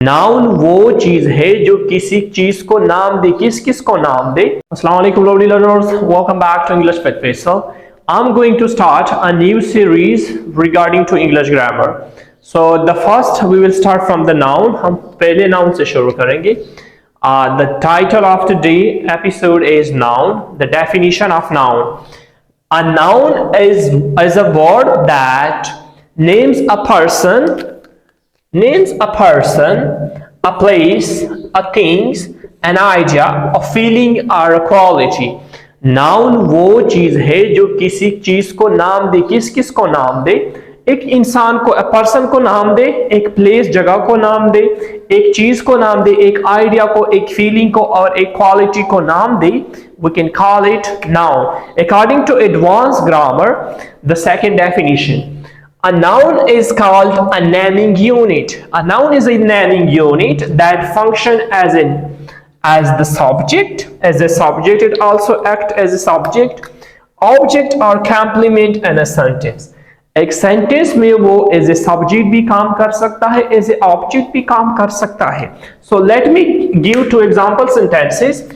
Noun वो चीज है जो किसी चीज को नाम दे. किस किस को नाम दे? Assalamu alaikum lovely learners, welcome back to English with Faisal. I'm going to start a new series regarding to English grammar. So the first we will start from the noun. हम पहले noun से शुरू करेंगे. The title of today episode is noun. The definition of noun. A noun is a word that names a person, a place, a things, an idea, a feeling or a quality. Noun वो चीज है जो किसी चीज को नाम दे. किस किस को नाम दे? एक इंसान को, a person को नाम दे, एक प्लेस जगह को नाम दे, एक चीज को नाम दे, एक आइडिया को, एक फीलिंग को और एक क्वालिटी को नाम दे. We can call it noun. According to advanced grammar, the second definition. A noun is called a naming unit. A noun is a naming unit that function as the subject. As a subject, it also acts as a subject, object or complement in a sentence. एक sentence में वो as a subject भी काम कर सकता है, as a object भी काम कर सकता है. So let me give two example sentences.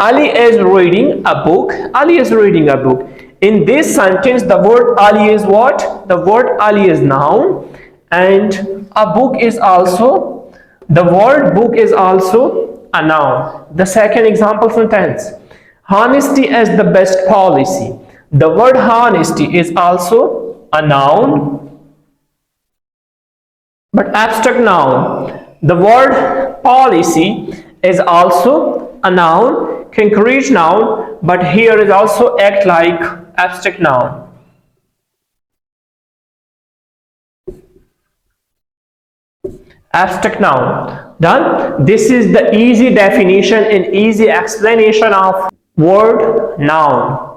Ali is reading a book. Ali is reading a book. In this sentence, the word Ali is what? The word Ali is noun, and a book is also, the word book is also a noun. The second example sentence. Honesty is the best policy. The word honesty is also a noun, but abstract noun. The word policy is also a noun, concrete noun, but here it also act like abstract noun. Abstract noun. Done. This is the easy definition and easy explanation of word noun.